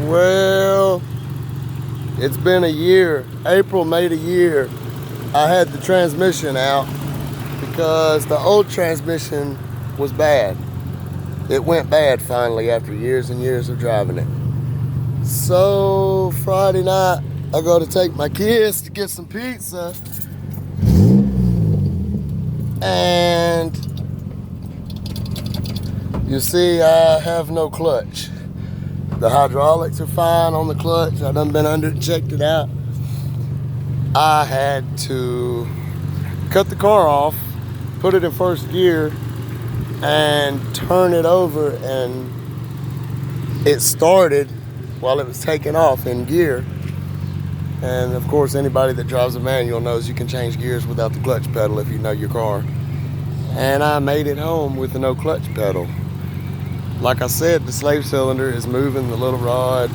Well, it's been a year. April made a year. I had the transmission out because the old transmission was bad. It went bad finally after years and years of driving it. So Friday night, I go to take my kids to get some pizza. And you see, I have no clutch. The hydraulics are fine on the clutch. I done been under it, checked it out. I had to cut the car off, put it in first gear, and turn it over, and it started while it was taking off in gear. And of course, anybody that drives a manual knows you can change gears without the clutch pedal if you know your car. And I made it home with the no clutch pedal. Like I said, the slave cylinder is moving the little rod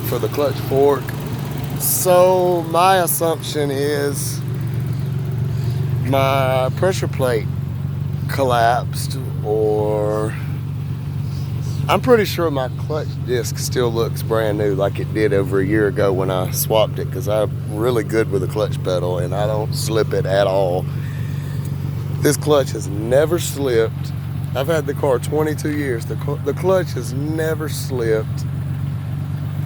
for the clutch fork. So my assumption is my pressure plate collapsed, or I'm pretty sure my clutch disc still looks brand new like it did over a year ago when I swapped it, because I'm really good with the clutch pedal and I don't slip it at all. This clutch has never slipped. I've had the car 22 years. The clutch has never slipped.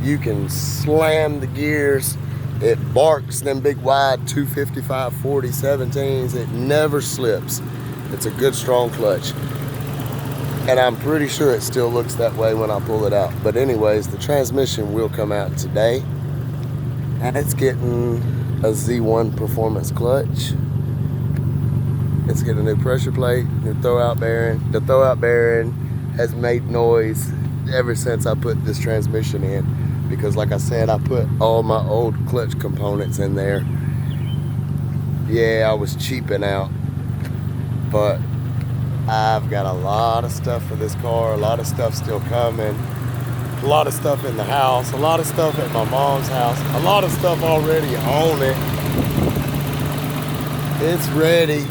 You can slam the gears. It barks them big wide 255 40 17s. It never slips. It's a good strong clutch. And I'm pretty sure it still looks that way when I pull it out. But anyways, the transmission will come out today. And it's getting a Z1 performance clutch. It's getting a new pressure plate, new throwout bearing. The throwout bearing has made noise ever since I put this transmission in, because like I said, I put all my old clutch components in there. Yeah, I was cheaping out, but I've got a lot of stuff for this car, a lot of stuff still coming, a lot of stuff in the house, a lot of stuff at my mom's house, a lot of stuff already on it. It's ready.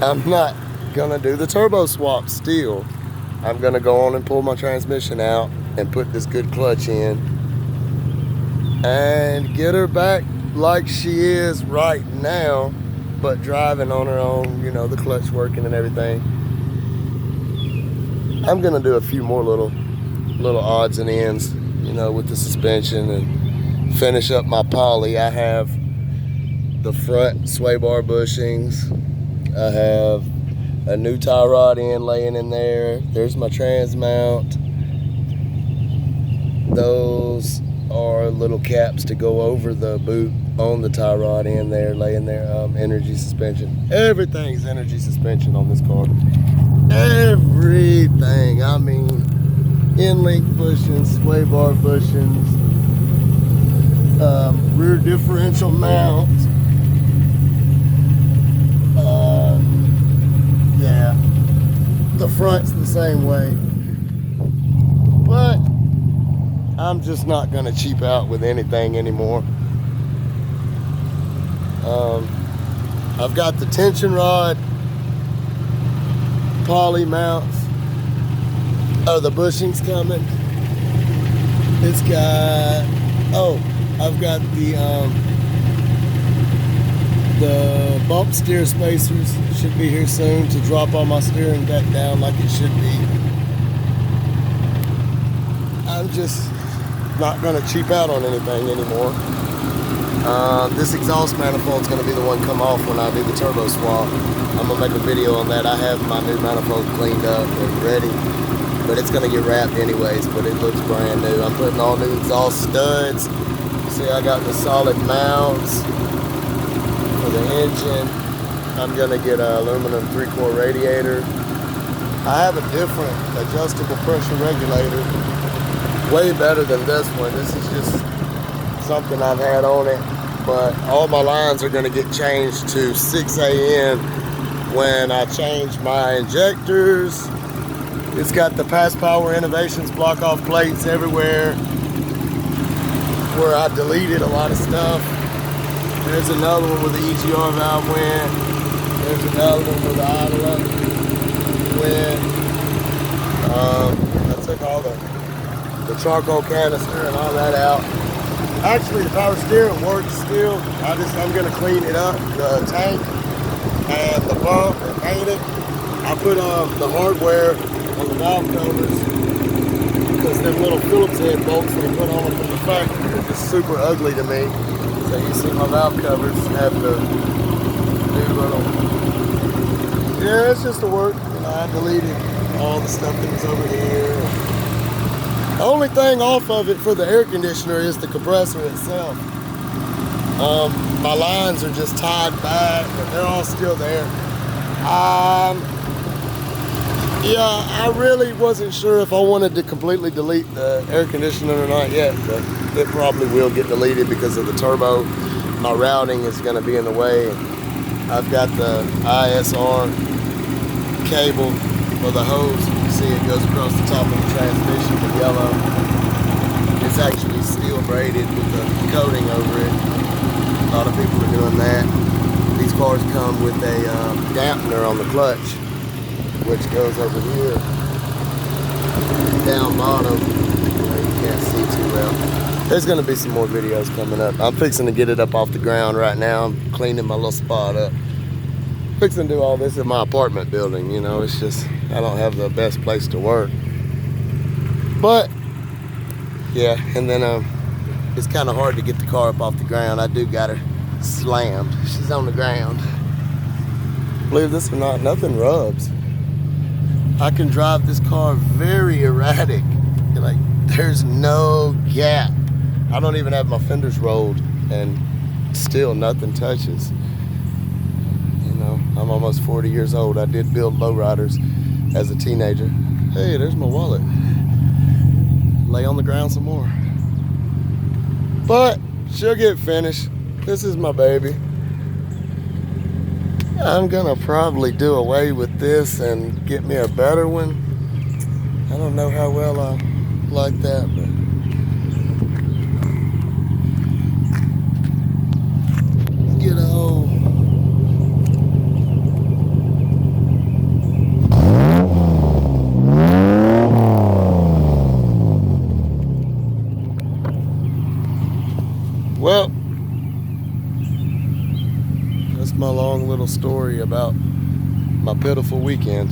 I'm not gonna do the turbo swap still. I'm gonna go on and pull my transmission out and put this good clutch in and get her back like she is right now, but driving on her own, you know, the clutch working and everything. I'm gonna do a few more little odds and ends, you know, with the suspension and finish up my poly. I have the front sway bar bushings. I have a new tie rod end laying in there. There's my trans mount. Those are little caps to go over the boot on the tie rod end there, laying there. Energy suspension. Everything's energy suspension on this car. Everything. I mean, in-link bushings, sway bar bushings, rear differential mount. Yeah, the front's the same way, but I'm just not gonna cheap out with anything anymore. I've got the tension rod poly mounts. Oh, the bushing's coming. It's got, I've got the bump steer spacers should be here soon to drop all my steering back down like it should be. I'm just not gonna cheap out on anything anymore. This exhaust manifold is gonna be the one come off when I do the turbo swap. I'm gonna make a video on that. I have my new manifold cleaned up and ready, but it's gonna get wrapped anyways, but it looks brand new. I'm putting all new exhaust studs. See, I got the solid mounts for the engine. I'm gonna get an aluminum 3-core radiator. I have a different adjustable pressure regulator, way better than this one. This is just something I've had on it, but all my lines are gonna get changed to 6 AM when I change my injectors. It's got the Pass Power Innovations block off plates everywhere where I deleted a lot of stuff. There's another one where the EGR valve went. There's another one where the idler went. I took all the the charcoal canister and all that out. Actually, the power steering works still. I'm gonna clean it up, the tank and the pump, and paint it. I put the hardware on the valve covers because them little Phillips head bolts they put on them from the factory are just super ugly to me. So you see my valve covers have the new little, yeah, it's just the work. You know, I deleted all the stuff that was over here. The only thing off of it for the air conditioner is the compressor itself. My lines are just tied back, but they're all still there. Yeah, I really wasn't sure if I wanted to completely delete the air conditioner or not yet, but it probably will get deleted because of the turbo. My routing is going to be in the way. I've got the ISR cable for the hose. You see it goes across the top of the transmission with yellow. It's actually steel braided with a coating over it. A lot of people are doing that. These cars come with a dampener on the clutch, which goes over here, down bottom, where you can't see too well. There's gonna be some more videos coming up. I'm fixing to get it up off the ground right now. I'm cleaning my little spot up. Fixing to do all this in my apartment building, you know, it's just, I don't have the best place to work. But, yeah, and then it's kind of hard to get the car up off the ground. I do got her slammed. She's on the ground. Believe this or not, nothing rubs. I can drive this car very erratic. Like, there's no gap. I don't even have my fenders rolled and still nothing touches. You know, I'm almost 40 years old. I did build lowriders as a teenager. Hey, there's my wallet. Lay on the ground some more. But she'll get finished. This is my baby. I'm gonna probably do away with this and get me a better one. I don't know how well I like that, but let's get a hole. Well, that's my long little story about my pitiful weekend.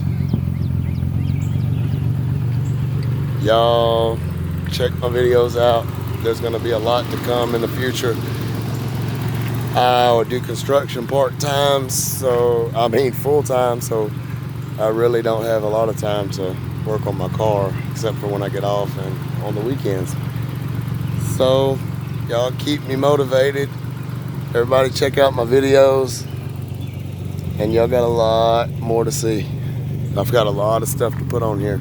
Y'all check my videos out. There's gonna be a lot to come in the future. I do construction part-time, full-time, so I really don't have a lot of time to work on my car, except for when I get off and on the weekends. So, y'all keep me motivated. Everybody check out my videos. And y'all got a lot more to see. I've got a lot of stuff to put on here.